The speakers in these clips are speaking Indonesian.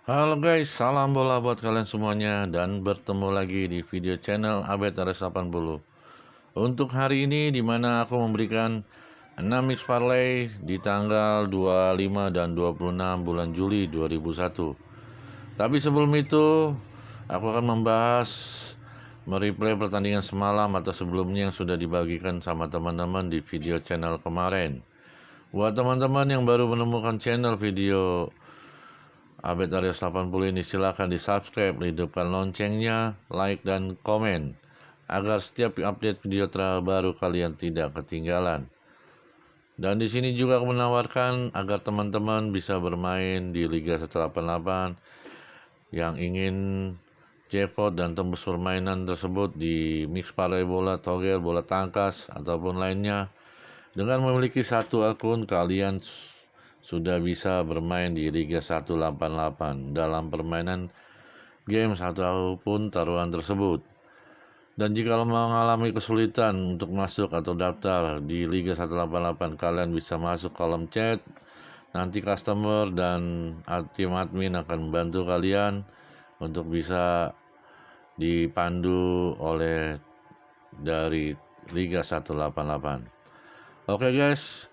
Halo guys, salam bola buat kalian semuanya dan bertemu lagi di video channel Abed RS80. Untuk hari ini dimana aku memberikan 6 mix parlay di tanggal 25 dan 26 bulan Juli 2001. Tapi sebelum itu, aku akan membahas mereplay pertandingan semalam atau sebelumnya yang sudah dibagikan sama teman-teman di video channel kemarin. Buat teman-teman yang baru menemukan channel video Abed Aries 80 ini silahkan di subscribe, hidupkan loncengnya, like dan komen agar setiap update video terbaru kalian tidak ketinggalan. Dan di sini juga aku menawarkan agar teman-teman bisa bermain di Liga 188 yang ingin jackpot dan tembus permainan tersebut di mix parlay bola, togel, bola tangkas ataupun lainnya. Dengan memiliki satu akun, kalian sudah bisa bermain di Liga 188 dalam permainan games ataupun taruhan tersebut. Dan jika mengalami kesulitan untuk masuk atau daftar di Liga 188, kalian bisa masuk kolom chat. Nanti customer dan tim admin akan membantu kalian untuk bisa dipandu oleh dari Liga 188. Oke guys,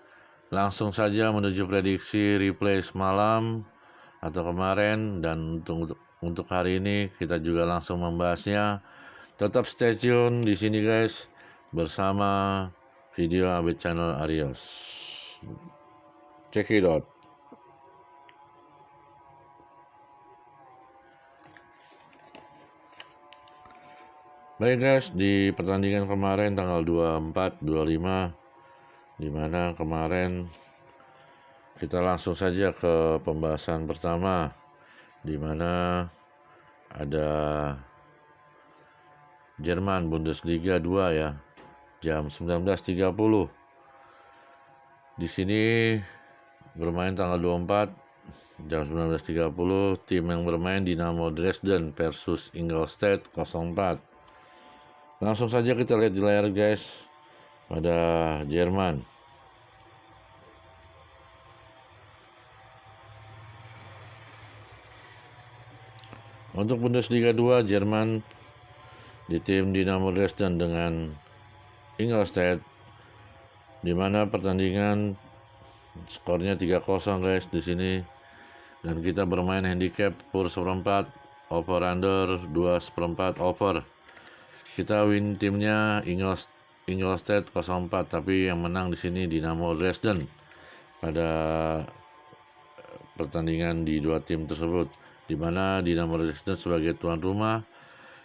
langsung saja menuju prediksi replay semalam atau kemarin, dan untuk hari ini kita juga langsung membahasnya. Tetap stay tune di sini guys bersama video Abed Channel Arios. Check it out. Baik guys, di pertandingan kemarin tanggal 24, 25, dimana kemarin kita langsung saja ke pembahasan pertama, dimana ada Jerman Bundesliga 2 ya, jam 19.30. Di sini bermain tanggal 24 jam 19.30, tim yang bermain Dynamo Dresden versus Ingolstadt 04. Langsung saja kita lihat di layar guys pada Jerman. Untuk Bundesliga 2, Jerman di tim Dynamo Dresden dengan Ingolstadt, di mana pertandingan skornya 3-0 guys di sini, dan kita bermain handicap per seperempat, over under 2/4 over. Kita win timnya Ingolstadt 04, tapi yang menang di sini Dynamo Dresden pada pertandingan di dua tim tersebut, di mana Dynamo Dresden sebagai tuan rumah,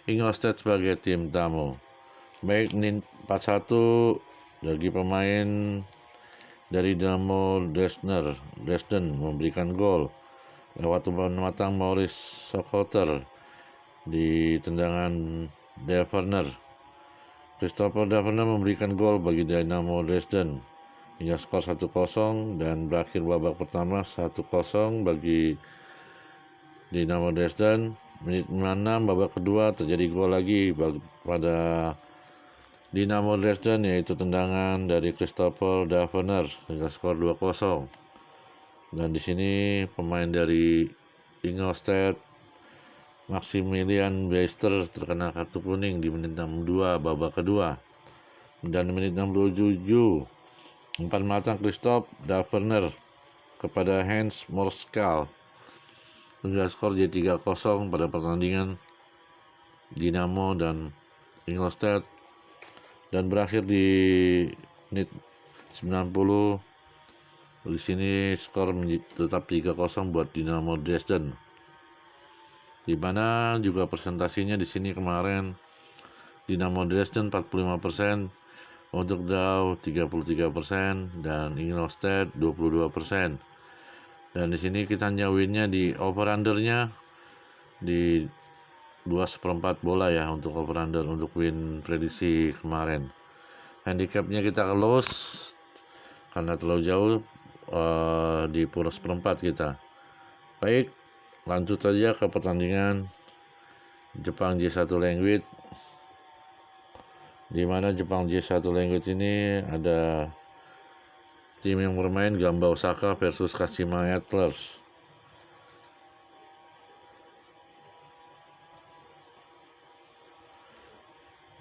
Ingolstadt sebagai tim tamu. Baik, menit 41 bagi pemain dari Dynamo Dresden memberikan gol lewat umpan matang Maurice Sokoter di tendangan Deverner. Christopher Deverner memberikan gol bagi Dynamo Dresden hingga skor 1-0 dan berakhir babak pertama 1-0 bagi Dynamo Dresden. Menit 56 babak kedua terjadi gol lagi pada Dynamo Dresden, yaitu tendangan dari Christopher Deverner hingga skor 2-0. Dan di sini pemain dari Ingolstadt Maximilian Beister terkena kartu kuning di menit 62 babak kedua. Dan menit 67 umpan matang Christoph Deverner kepada Hans Morskal hingga skor jadi 3-0 pada pertandingan Dynamo dan Ingolstadt, dan berakhir di menit 90. Di sini skor tetap 3-0 buat Dynamo Dresden, di mana juga presentasinya di sini kemarin Dynamo Dresden 45%, untuk draw 33%, dan Ingolstadt 22%. Dan di sini kita hanya winnya di over undernya di 2/4 bola ya, untuk over under untuk win prediksi kemarin. Handicapnya kita close karena terlalu jauh di pura seperempat kita. Baik, lanjut saja ke pertandingan Jepang J1 Language, di mana Jepang J1 Language ini ada tim yang bermain Gamba Osaka versus Kashima Antlers.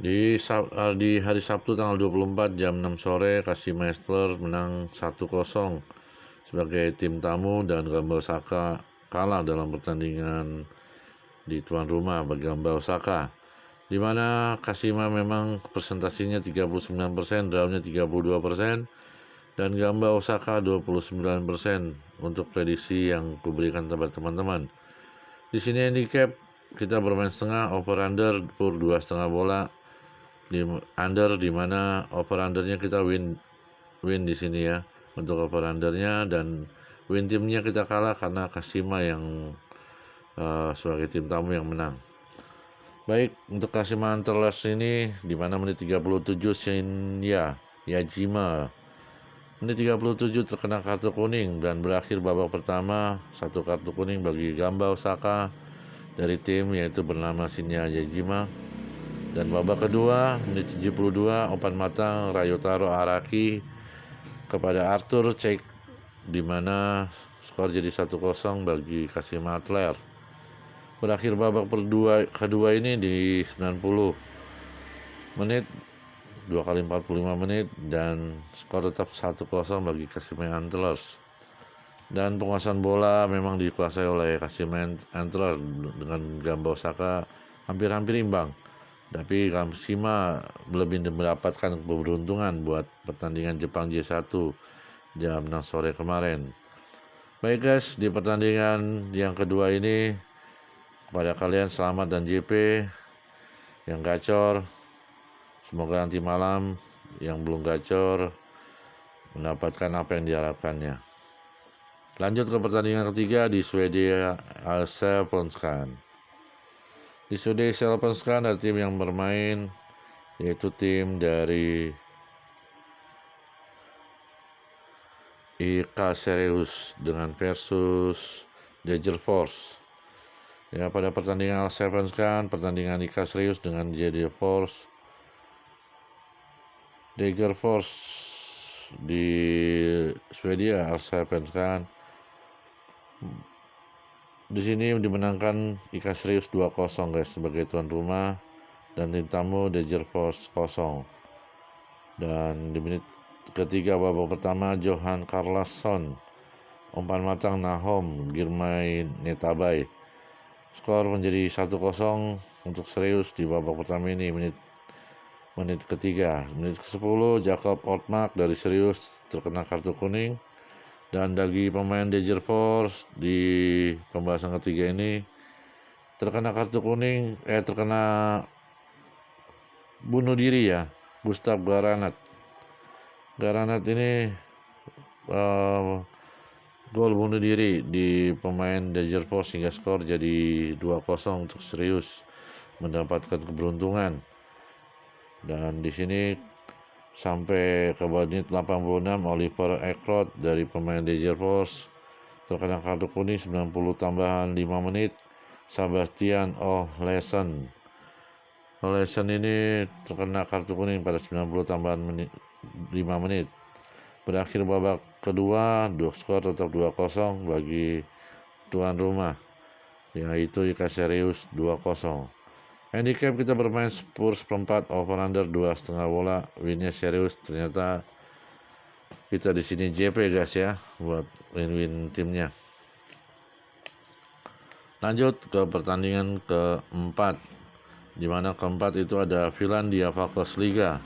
Di hari Sabtu tanggal 24 jam 6 sore, Kashima Antlers menang 1-0 sebagai tim tamu, dan Gamba Osaka kalah dalam pertandingan di tuan rumah bagi Gamba Osaka, di mana Kashima memang presentasinya 39%, drawnya 32%, dan Gamba Osaka 29% untuk prediksi yang kuberikan kepada teman-teman. Di sini handicap kita bermain setengah, over under per 2,5 bola di under, di mana over undernya kita win di sini ya untuk over undernya, dan win timnya kita kalah karena Kashima yang sebagai tim tamu yang menang. Baik, untuk Kashima Antlers ini di mana menit 37 Shinya Yajima menit 37 terkena kartu kuning dan berakhir babak pertama 1 kartu kuning bagi Gamba Osaka dari tim yaitu bernama Shinya Yajima. Dan babak kedua menit 72 umpan matang Ryotaro Araki kepada Arthur Cek, di mana skor jadi 1-0 bagi Kashima Antlers. Berakhir babak kedua ini di 90 menit 2 kali 45 menit dan skor tetap 1-0 bagi Kashima Antlers. Dan penguasaan bola memang dikuasai oleh Kashima Antlers dengan Gamba Osaka hampir-hampir imbang. Tapi Kashima lebih mendapatkan keberuntungan buat pertandingan Jepang J1 jam 6 sore kemarin. Baik guys, di pertandingan yang kedua ini kepada kalian selamat dan JP yang gacor. Semoga nanti malam yang belum gacor mendapatkan apa yang diharapkannya. Lanjut ke pertandingan ketiga di Swedia Allsvenskan. Di Swedia Allsvenskan ada tim yang bermain, yaitu tim dari IK Sirius dengan versus Degerfors. Ya, pada pertandingan Allsvenskan, pertandingan IK Sirius dengan Degerfors di Swedia Allsvenskan. Di sini dimenangkan IK Sirius 2-0 guys sebagai tuan rumah, dan tim tamu Degerfors 0. Dan di menit ketiga babak pertama Johan Carlsson umpan matang Nahom Girmay Netabai. Skor menjadi 1-0 untuk Sirius di babak pertama ini. Menit ketiga, menit ke-10 Jakob Ortmark dari Sirius terkena kartu kuning. Dan bagi pemain Degerfors di pembahasan ketiga ini terkena kartu kuning, terkena bunuh diri ya, Gustav Garanat. Garanat ini gol bunuh diri di pemain Degerfors hingga skor jadi 2-0 untuk Sirius mendapatkan keberuntungan. Dan di sini sampai ke menit 86 Oliver Ekroth dari pemain Degerfors terkena kartu kuning 90 tambahan 5 menit. Sebastian Olesen ini terkena kartu kuning pada 90 tambahan 5 menit. Berakhir babak kedua, skor tetap 2-0 bagi tuan rumah, yaitu IK Sirius 2-0. Handicap kita bermain Spurs perempat, over under 2,5 bola, winnya Sirius. Ternyata kita di sini JP guys ya, buat win-win timnya. Lanjut ke pertandingan keempat, di mana keempat itu ada Finlandia Fotbollsliga.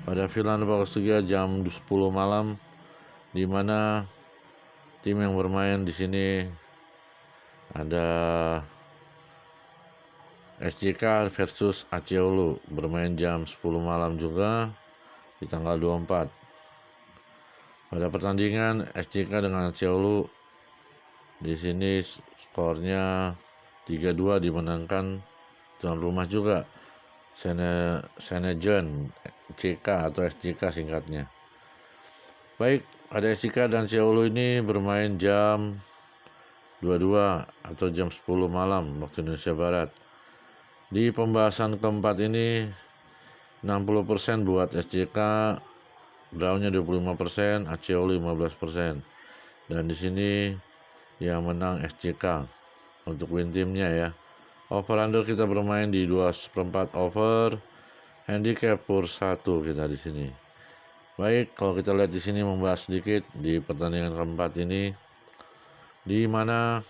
Pada Finlandia Fotbollsliga jam 10 malam, di mana tim yang bermain di sini ada SJK versus AC Oulu, bermain jam 10 malam juga di tanggal 24. Pada pertandingan SJK dengan AC Oulu, di sini skornya 3-2 dimenangkan tuan rumah juga, Senejon CK atau SJK singkatnya. Baik, ada SJK dan AC Oulu ini bermain jam 22 atau jam 10 malam waktu Indonesia Barat. Di pembahasan keempat ini 60% buat SJK, drawnya 25%, AC Oulu 15%. Dan di sini yang menang SJK untuk win timnya ya. Over under kita bermain di 2/4 over, handicap per 1 kita di sini. Baik, kalau kita lihat di sini membahas sedikit di pertandingan keempat ini, di mana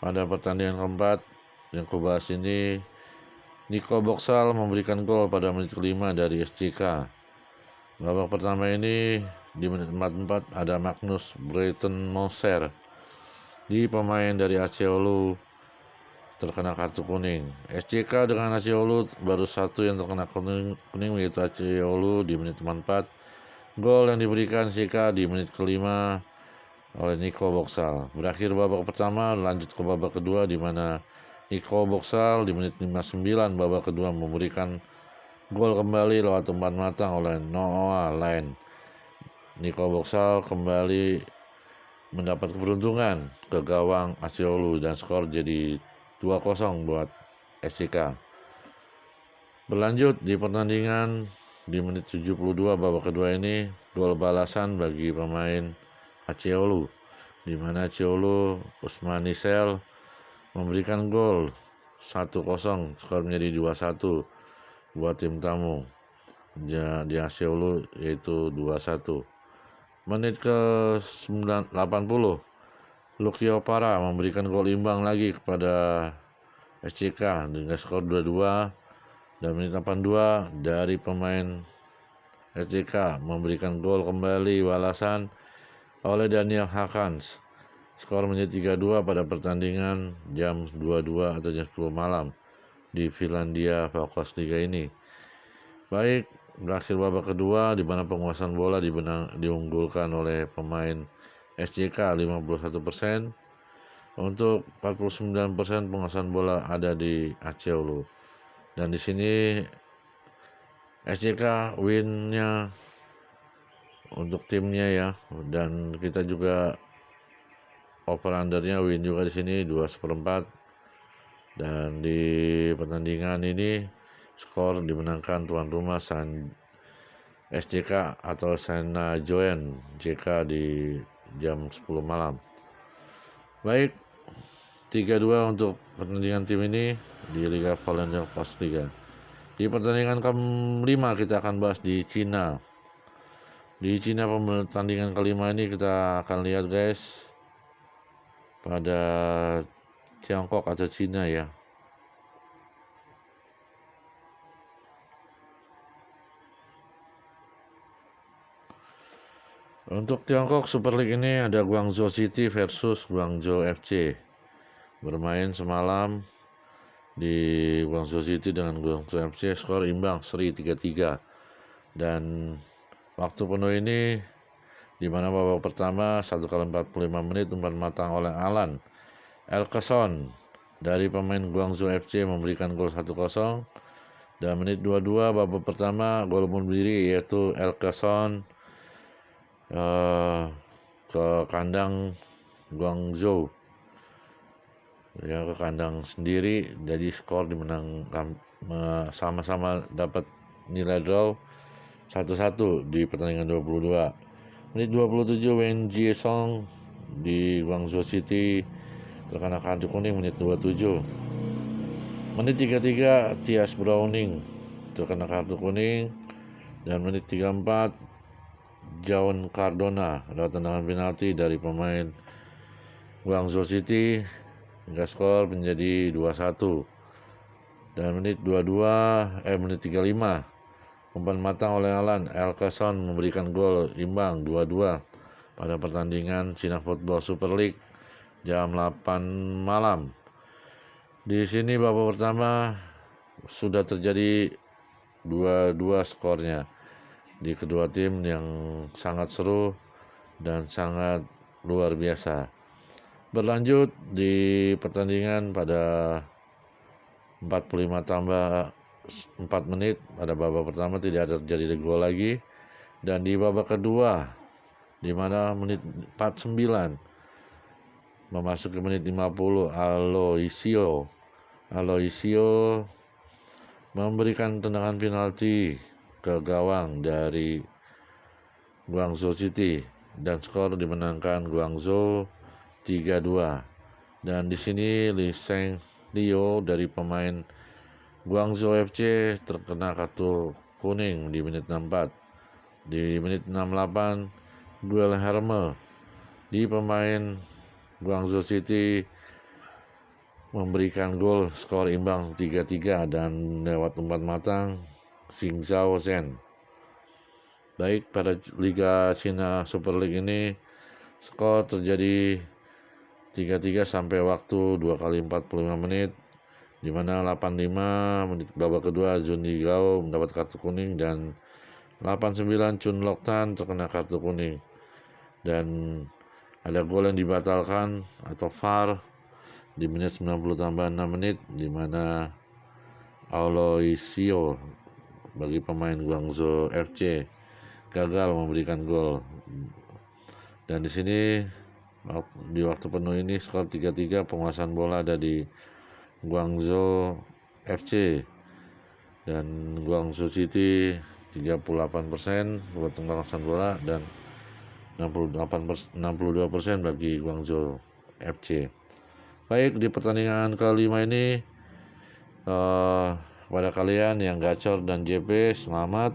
pada pertandingan keempat yang kubahas ini, Nico Boksal memberikan gol pada menit kelima dari SJK. Babak pertama ini di menit 44 ada Magnus Breiten Moser di pemain dari AC Oulu terkena kartu kuning. SJK dengan AC Oulu baru satu yang terkena kuning yaitu AC Oulu di menit 44. Gol yang diberikan SJK di menit kelima oleh Nico Boksal. Berakhir babak pertama, lanjut ke babak kedua di mana Nico Boksal di menit 59 babak kedua memberikan gol kembali lewat umpan matang oleh Noah Lane. Nico Boksal kembali mendapat keberuntungan ke gawang AC Oulu dan skor jadi 2-0 buat SJK. Berlanjut di pertandingan di menit 72 babak kedua ini, gol balasan bagi pemain AC Oulu, di mana AC Oulu Usmani Sel memberikan gol 1-0, skor menjadi 2-1 buat tim tamu di AC Oulu, yaitu 2-1. Menit ke 80, Lukio Para memberikan gol imbang lagi kepada SJK dengan skor 2-2, dan menit 82 dari pemain SJK memberikan gol kembali balasan oleh Daniel Hakans. Skor menjadi 3-2 pada pertandingan jam 22 atau jam 10 malam di Finlandia Falkos Liga ini. Baik, berakhir babak kedua di mana penguasaan bola diunggulkan oleh pemain SJK 51%. Untuk 49% penguasaan bola ada di AC Oulu. Dan di sini SJK win-nya untuk timnya ya, dan kita juga over undernya win juga di sini 2/4. Dan di pertandingan ini skor dimenangkan tuan rumah SJK atau Sana Joen JK di jam 10 malam. Baik, 3-2 untuk pertandingan tim ini di Liga Volendam Post Liga. Di pertandingan kelima kita akan bahas di Cina. Di Cina pertandingan kelima ini kita akan lihat guys, pada Tiongkok atau Cina ya. Untuk Tiongkok Super League ini ada Guangzhou City versus Guangzhou FC. Bermain semalam di Guangzhou City dengan Guangzhou FC, skor imbang seri 3-3. Dan waktu penuh ini di mana babak pertama 1x45 menit umpan matang oleh Alan Elkeson dari pemain Guangzhou FC memberikan gol 1-0. Dan menit 22 babak pertama gol bunuh diri yaitu Elkeson ke kandang Guangzhou ya, ke kandang sendiri, jadi skor dimenangkan, sama-sama dapat nilai draw 1-1 di pertandingan 22. Menit 27 Wen Jiesong di Guangzhou City terkena kartu kuning menit 27. Menit 33 Tias Browning terkena kartu kuning, dan menit 34 John Cardona lewat tendangan penalti dari pemain Guangzhou City hingga skor menjadi 2-1. Dan menit 35 umpan matang oleh Alan Elkeson memberikan gol imbang 2-2 pada pertandingan China Football Super League jam 8 malam. Di sini babak pertama sudah terjadi 2-2 skornya di kedua tim yang sangat seru dan sangat luar biasa. Berlanjut di pertandingan pada 45 tambah 4 menit pada babak pertama tidak ada terjadi gol lagi, dan di babak kedua di mana menit 49 memasuki menit 50 Aloisio memberikan tendangan penalti ke gawang dari Guangzhou City dan skor dimenangkan Guangzhou 3-2. Dan di sini Li Seng Leo dari pemain Guangzhou FC terkena kartu kuning di menit 64. Di menit 68, Guel Herme di pemain Guangzhou City memberikan gol skor imbang 3-3 dan lewat umpan matang Xing Zhao Zhen. Baik, pada Liga China Super League ini skor terjadi 3-3 sampai waktu 2 kali 45 menit, di mana 85 menit babak kedua Jun Ligao mendapat kartu kuning dan 89 Chun Lok Tan terkena kartu kuning. Dan ada gol yang dibatalkan atau VAR di menit 90 tambah 6 menit, di mana Aloisio bagi pemain Guangzhou FC gagal memberikan gol. Dan di sini di waktu penuh ini skor 3-3, penguasaan bola ada di Guangzhou FC dan Guangzhou City 38% buat penguasaan bola dan 62% bagi Guangzhou FC. Baik, di pertandingan kelima ini pada kalian yang gacor dan JP, selamat.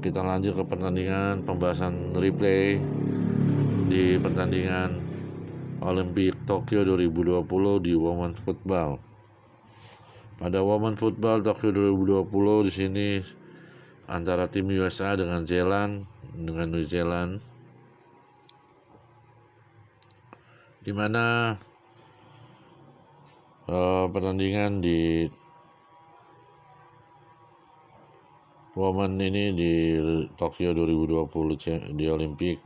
Kita lanjut ke pertandingan pembahasan replay di pertandingan Olimpik Tokyo 2020 di Women Football. Pada Women Football Tokyo 2020 di sini antara tim USA dengan New Zealand, di mana pertandingan di Women ini di Tokyo 2020 di Olimpik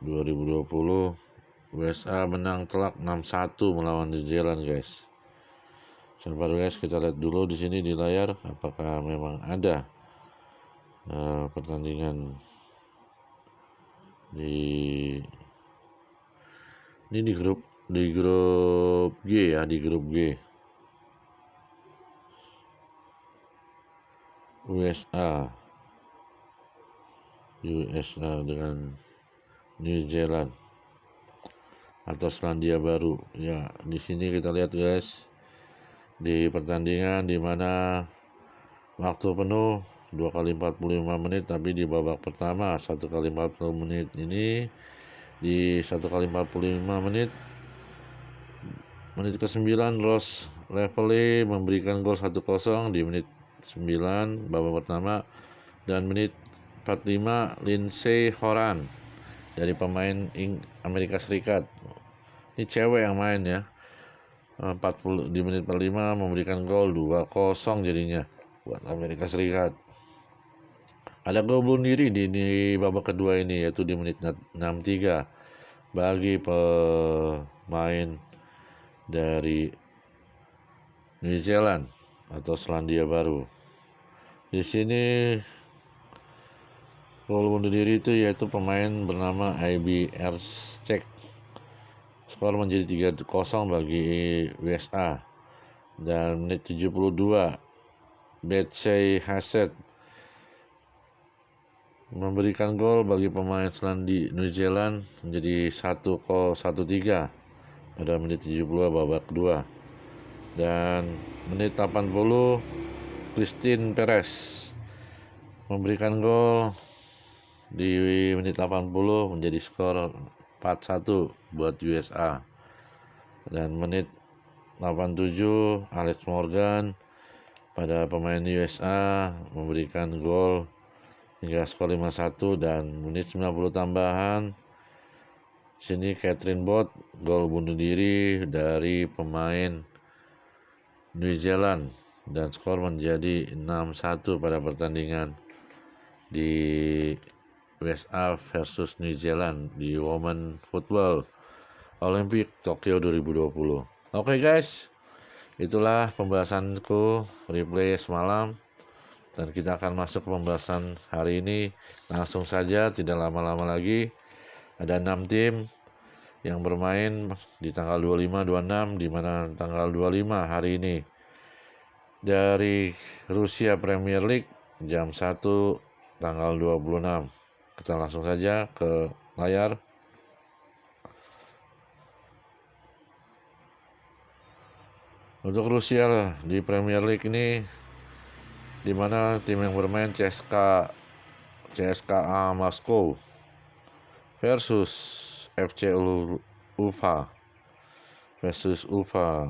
2020 USA menang telak 6-1 melawan New Zealand, guys. Sabar guys, kita lihat dulu di sini di layar apakah memang ada pertandingan ini di grup G ya, di grup G. USA dengan New Zealand atau Selandia Baru. Ya, di sini kita lihat guys, di pertandingan di mana waktu penuh 2 kali 45 menit, tapi di babak pertama 1 kali 40 menit ini, di 1 kali 45 menit ke-9 Ross Levely memberikan gol 1-0 di menit 9 babak pertama, dan menit 45 Lindsey Horan dari pemain Amerika Serikat. Ini cewek yang main ya. 40 di menit 45 memberikan gol 2-0 jadinya buat Amerika Serikat. Ada gol bunuh diri di babak kedua ini, yaitu di menit 63 bagi pemain dari New Zealand atau Selandia Baru. Di sini gol bunuh diri itu yaitu pemain bernama IB Ercek. Skor menjadi 3-0 bagi USA. Dan menit 72 Betsy Hassett memberikan gol bagi pemain New Zealand menjadi 1-3 pada menit 72 babak kedua. Dan menit 80 Christine Perez memberikan gol di menit 80 menjadi skor 4-1 buat USA. Dan menit 87 Alex Morgan pada pemain USA memberikan gol hingga skor 5-1. Dan menit 90 tambahan sini Catherine Bott gol bunuh diri dari pemain New Zealand dan skor menjadi 6-1 pada pertandingan di USA versus New Zealand di Women Football Olimpik Tokyo 2020. Oke guys, itulah pembahasanku replay semalam, dan kita akan masuk ke pembahasan hari ini. Langsung saja, tidak lama-lama lagi. Ada 6 tim yang bermain di tanggal 25-26, di mana tanggal 25 hari ini dari Rusia Premier League jam 1 tanggal 26. Kita langsung saja ke layar. Untuk Rusia di Premier League ini, di mana tim yang bermain CSKA Moskow versus FC Ufa versus Ufa.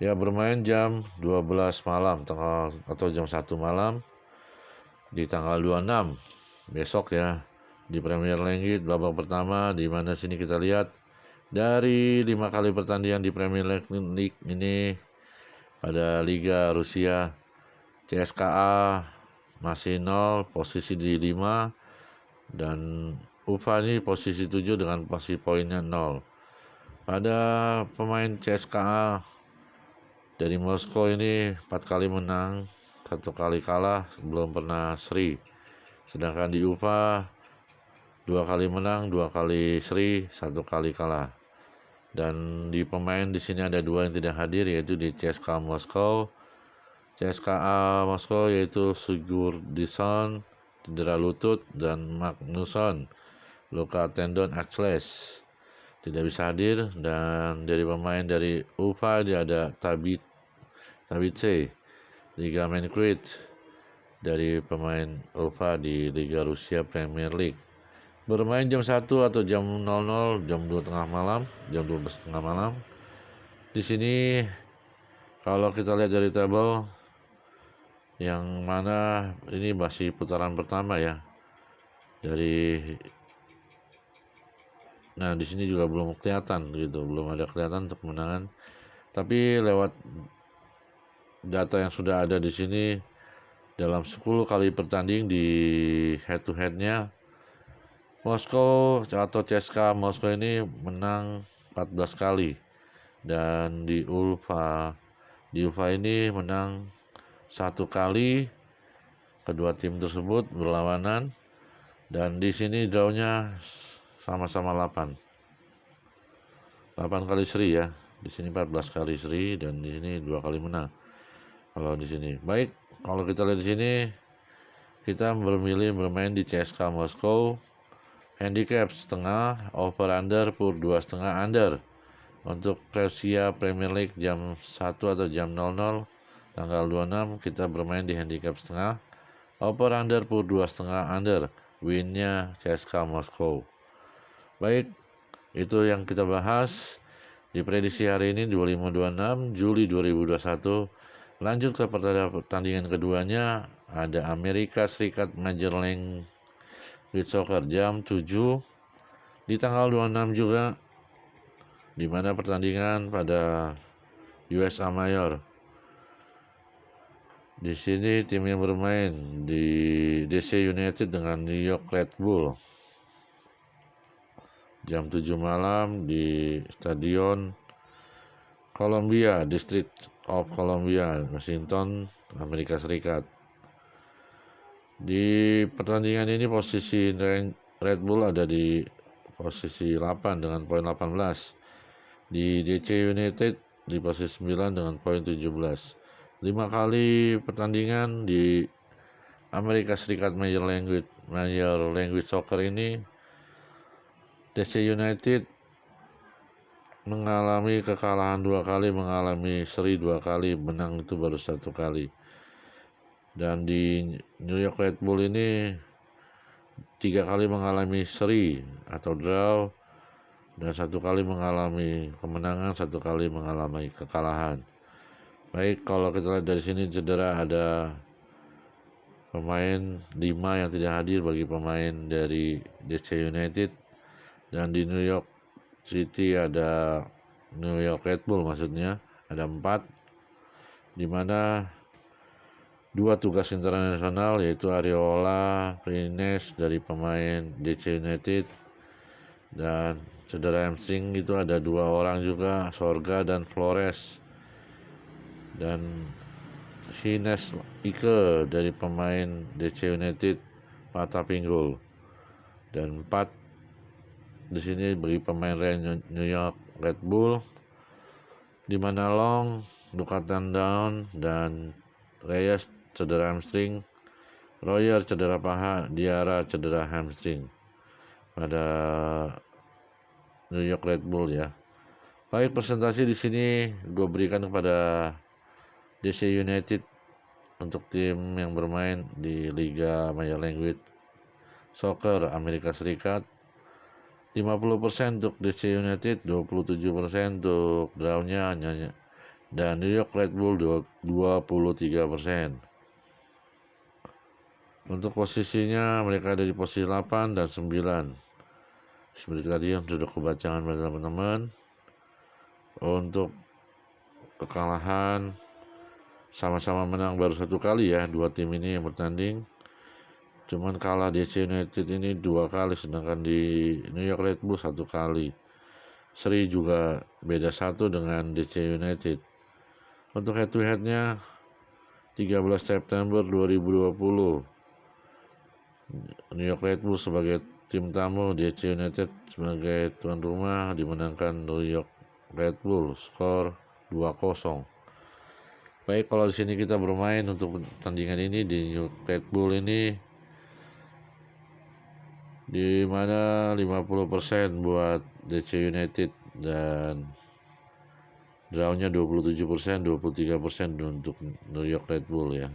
Ya, bermain jam 12 malam atau jam 1 malam di tanggal 26 besok ya, di Premier League babak pertama, di mana sini kita lihat dari 5 kali pertandingan di Premier League ini pada Liga Rusia, CSKA masih 0, posisi di 5, dan Ufa ini posisi 7 dengan posisi poinnya 0. Pada pemain CSKA dari Moskow ini 4 kali menang, 1 kali kalah, belum pernah seri. Sedangkan di Ufa 2 kali menang, 2 kali seri, 1 kali kalah. Dan di pemain di sini ada 2 yang tidak hadir, yaitu di CSKA Moskow. CSKA Moskow yaitu Sigurdsson cedera lutut dan Magnusson luka tendon Achilles tidak bisa hadir. Dan dari pemain dari Ufa dia ada Tabice ligamen cruciate dari pemain Ufa di Liga Rusia Premier League. Bermain jam 1 atau jam 00, jam 2 tengah malam, jam 12 tengah malam. Di sini kalau kita lihat dari tabel, yang mana ini masih putaran pertama ya. Nah, di sini juga belum kelihatan gitu, belum ada kelihatan untuk kemenangan. Tapi lewat data yang sudah ada di sini, dalam 10 kali pertanding di head to headnya, Moskow atau CSKA Moskow ini menang 14 kali, dan di Ufa ini menang 1 kali. Kedua tim tersebut berlawanan, dan di sini drawnya sama-sama 8 kali seri ya. Di sini 14 kali seri, dan di sini 2 kali menang. Kalau di sini, baik, kalau kita lihat di sini, kita memilih bermain di CSKA Moskow. Handicap setengah, over under pur 2,5 under. Untuk Rusia Premier League jam 1 atau jam 00 tanggal 26 kita bermain di handicap setengah, over under pur 2,5 under. Winnya CSKA Moskow. Baik, itu yang kita bahas di prediksi hari ini 25-26 Juli 2021. Lanjut ke pertandingan keduanya, ada Amerika Serikat Major League Soccer jam 7 di tanggal 26 juga, di mana pertandingan pada USA Mayor. Di sini tim yang bermain di DC United dengan New York Red Bull. Jam 7 malam di Stadion Columbia, District of Columbia, Washington, Amerika Serikat. Di pertandingan ini posisi Red Bull ada di posisi 8 dengan poin 18. Di DC United di posisi 9 dengan poin 17. 5 kali pertandingan di Amerika Serikat Major League Soccer ini, DC United mengalami kekalahan 2 kali, mengalami seri 2 kali, menang itu baru 1 kali. Dan di New York Red Bull ini 3 kali mengalami seri atau draw, dan 1 kali mengalami kemenangan, 1 kali mengalami kekalahan. Baik, kalau kita lihat dari sini cedera, ada pemain 5 yang tidak hadir bagi pemain dari DC United. Dan di New York City ada New York Red Bull maksudnya, ada 4, di mana 2 tugas internasional yaitu Ariola Prines dari pemain DC United, dan cedera hamstring itu ada 2 orang juga, Sorga dan Flores. Dan Hines Ike dari pemain DC United patah pinggul. Dan 4 di sini bagi pemain New York Red Bull, di mana Long luka tendon dan Reyes cedera hamstring, Royer cedera paha, Diarra cedera hamstring pada New York Red Bull ya. Baik, presentasi di sini gue berikan kepada DC United untuk tim yang bermain di Liga Major League Soccer Amerika Serikat. 50% untuk DC United, 27% untuk draw-nya dan New York Red Bull 23%. Untuk posisinya mereka ada di posisi 8 dan 9. Seperti tadi yang sudah kebacakan pada teman-teman. Untuk kekalahan sama-sama menang baru satu kali ya, dua tim ini yang bertanding. Cuman kalah DC United ini 2 kali, sedangkan di New York Red Bull 1 kali. Seri juga beda 1 dengan DC United. Untuk head to headnya 13 September 2020, New York Red Bull sebagai tim tamu, DC United sebagai tuan rumah dimenangkan New York Red Bull skor 2-0. Baik, kalau di sini kita bermain untuk pertandingan ini di New York Red Bull ini, di mana 50% buat DC United dan draw-nya 27%, 23% untuk New York Red Bull ya.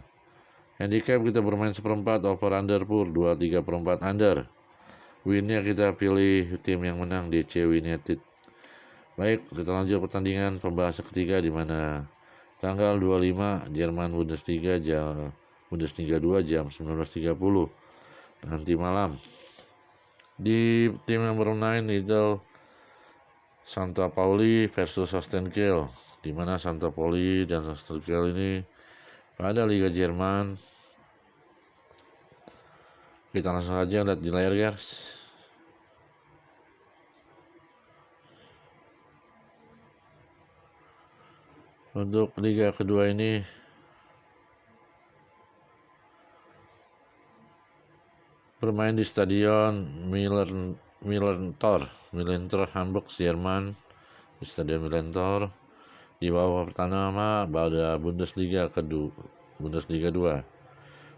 Handicap kita bermain seperempat, over under pur 23/4 under. Winnya kita pilih tim yang menang DC United. Baik, kita lanjut pertandingan pembahasan ketiga, di mana tanggal 25 Jerman Bundesliga 2 jam 19.30 nanti malam. Di tim yang bermain itu Santa Pauli versus Holstein Kiel, di mana Santa Pauli dan Holstein Kiel ini pada Liga Jerman. Kita langsung aja lihat di layar, guys. Untuk liga kedua ini bermain di Stadion Millentor Hamburg, Jerman. Di Stadion Millentor di bawah pertama pada Bundesliga 2.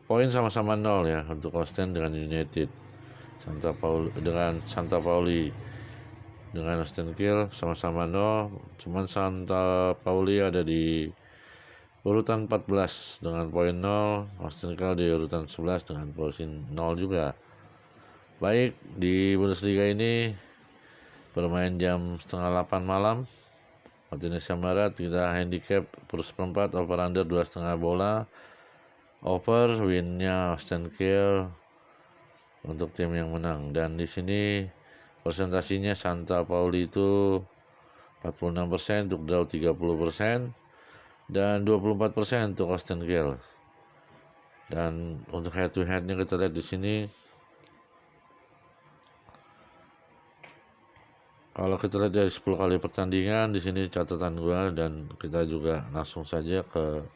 Poin sama-sama 0 ya untuk Holstein dengan United. Santa Pauli dengan Holstein Kiel sama-sama 0. Cuman Santa Pauli ada di urutan 14 dengan poin 0, Holstein Kiel di urutan 11 dengan poin 0 juga. Baik, di Bundesliga ini bermain jam 7:30 malam waktu Indonesia Barat. Kita handicap per seperempat, over under 2,5 bola. Over, winnya Holstein Kiel untuk tim yang menang. Dan di sini presentasinya Santa Pauli itu 46%, untuk draw 30%, dan 24% untuk Holstein Kiel. Dan untuk head to headnya kita lihat di sini. Kalau kita lihat dari 10 kali pertandingan, di sini catatan gua, dan kita juga langsung saja ke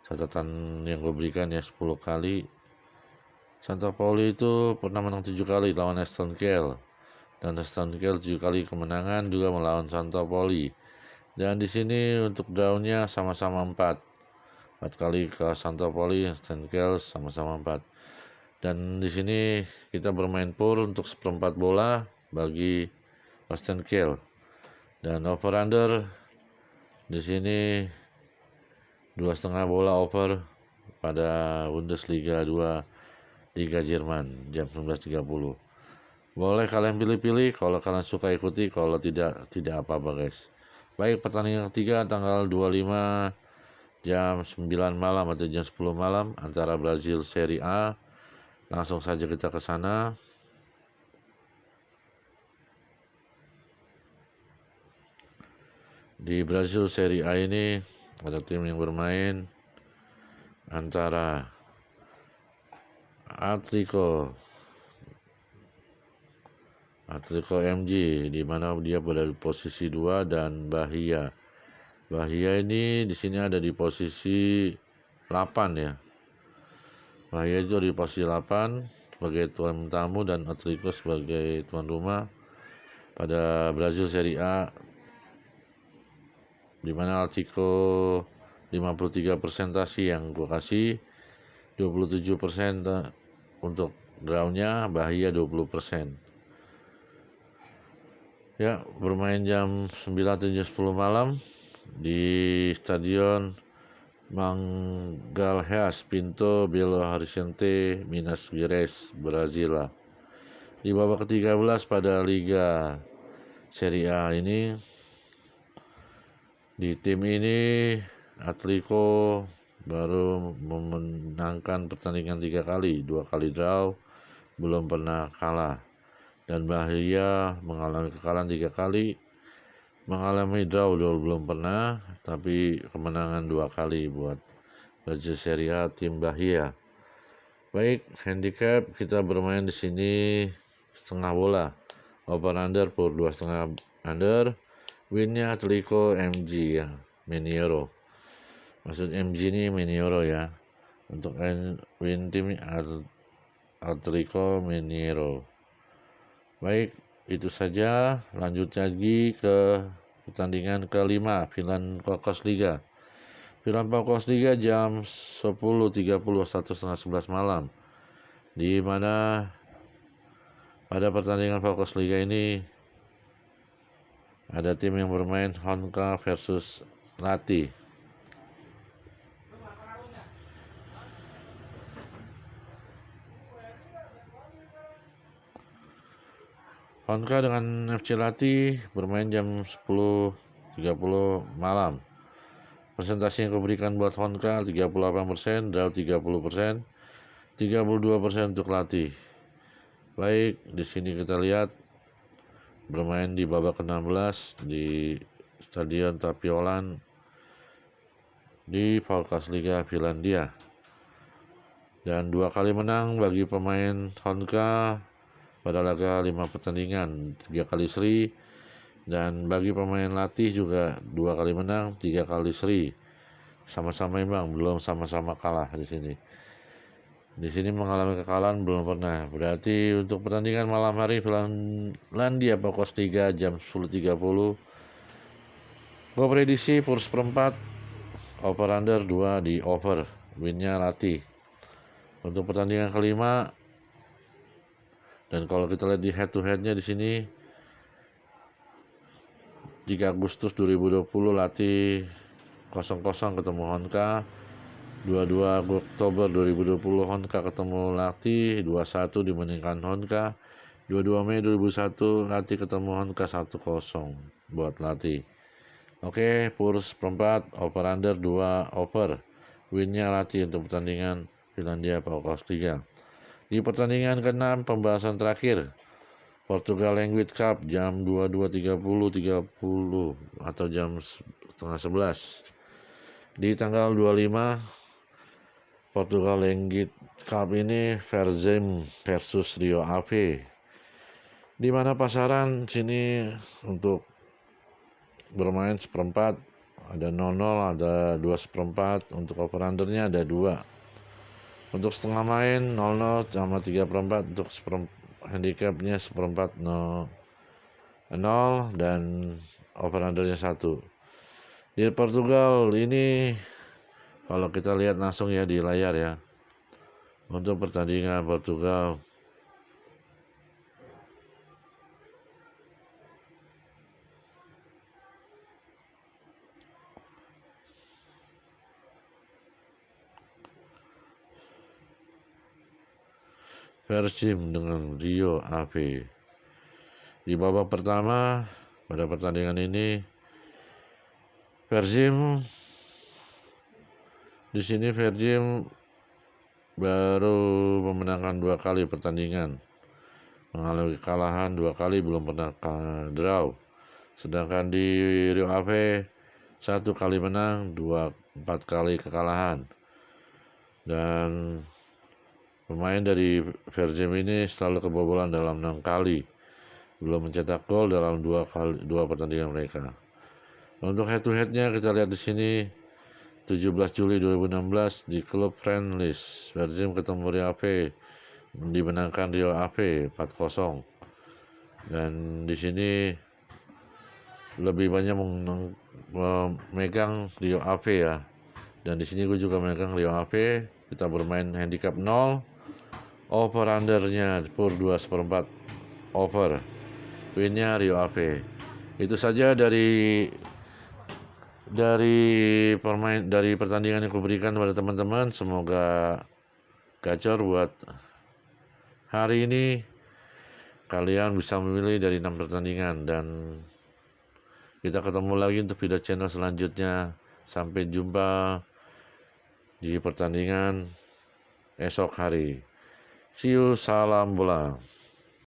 catatan yang gue berikan ya, 10 kali. Santa Pauli itu pernah menang 7 kali lawan Holstein Kiel, dan Holstein Kiel 7 kali kemenangan juga melawan Santa Pauli. Dan di sini untuk draw-nya sama-sama 4 kali ke Santa Pauli, Holstein Kiel sama-sama 4. Dan di sini kita bermain pur untuk seperempat bola bagi Holstein Kiel. Dan over under di sini 2,5 bola over pada Bundesliga 2 Liga Jerman jam 19.30. Boleh kalian pilih-pilih, kalau kalian suka ikuti, kalau tidak apa-apa, guys. Baik, pertandingan ketiga tanggal 25 jam 9 malam atau jam 10 malam antara Brazil Serie A. Langsung saja kita ke sana. Di Brazil Serie A ini ada tim yang bermain antara Atletico MG, di mana dia berada di posisi 2, dan Bahia ini di sini ada di posisi 8 ya. Bahia itu di posisi 8 sebagai tuan tamu, dan Atletico sebagai tuan rumah pada Brazil Serie A, di mana Atletico 53 presentasi yang gue kasih, 27% untuk draw-nya, Bahia 20%. Ya, bermain jam 9, 7, 10 malam di Stadion Magalhães Pinto Belo Horizonte, Minas Gerais, Brazil. Di babak ke-13 pada Liga Serie A ini, di tim ini Atletico baru memenangkan pertandingan 3 kali, 2 kali draw, belum pernah kalah. Dan Bahia mengalami kekalahan 3 kali, mengalami draw belum pernah, tapi kemenangan 2 kali buat Liga Serie A tim Bahia. Baik, handicap kita bermain di sini setengah bola. Over under per 2,5 under. Winnya Atletico MG ya, Mineiro. Maksud MG ini Mineiro ya. Untuk win tim Atletico Mineiro. Baik, itu saja. Lanjut lagi ke pertandingan kelima, Finland Kokos Liga. Finland Kokos Liga jam 10.30, 1:30 malam. Di mana pada pertandingan Kokos Liga ini ada tim yang bermain Honka versus Lati. Honka dengan FC Lati bermain jam 10.30 malam. Presentasi yang diberikan buat Honka 38%, draw 30%, 32% untuk Lati. Baik, di sini kita lihat bermain di babak ke-16 di Stadion Tapiolan di Valkas Liga Finlandia. Dan 2 kali menang bagi pemain Honka pada laga 5 pertandingan, 3 kali seri, dan bagi pemain Latih juga 2 kali menang, 3 kali seri. Sama-sama imbang, belum sama-sama kalah di sini. Di sini mengalami kekalahan belum pernah. Berarti untuk pertandingan malam hari Finlandia Pokos 3 jam 10.30. Gue prediksi purs perempat over under 2 di over. Winnya Latih. Untuk pertandingan kelima, dan kalau kita lihat di head to headnya di sini 3 Agustus 2020 Latih 0-0 ketemu Honka. 22 Oktober 2020 Honka ketemu Latih 2-1 dimenangkan Honka. 22 Mei 2001 Latih ketemu Honka 1-0 buat Latih. Oke, purs perempat over under 2 over. Winnya Latih untuk pertandingan Finlandia Pokos 3. Di pertandingan ke-6 pembahasan terakhir, Portugal Language Cup jam 22.30 atau jam setengah 11. Di tanggal 25 Portugal Language Cup ini Verzem versus Rio Ave. Di mana pasaran sini untuk bermain seperempat ada 0-0, ada 2/4, untuk over undernya ada 2. Untuk setengah main 0-0 sama 3/4, untuk handicapnya seperempat 0, dan over undernya 1. Di Portugal ini kalau kita lihat langsung ya di layar ya, untuk pertandingan Portugal Verzem dengan Rio Ave. Di babak pertama pada pertandingan ini Verzem baru memenangkan 2 kali pertandingan, mengalami kekalahan 2 kali, belum pernah draw. Sedangkan di Rio Ave 1 kali menang, 4 kali kekalahan. Dan pemain dari Verzem ini selalu kebobolan dalam 6 kali, belum mencetak gol dalam 2 pertandingan mereka. Untuk head to headnya kita lihat di sini 17 Juli 2016 di klub Friendlies, Verzem ketemu Rio Ave, dimenangkan Rio Ave 4-0. Dan di sini lebih banyak memegang Rio Ave ya. Dan di sini gue juga memegang Rio Ave. Kita bermain handicap 0. Over undernya per 2/4 over. Winnya Rio Ave. Itu saja dari pertandingan yang kuberikan kepada teman-teman. Semoga gacor buat hari ini. Kalian bisa memilih dari 6 pertandingan, dan kita ketemu lagi untuk video channel selanjutnya. Sampai jumpa di pertandingan esok hari. See you, salam bola.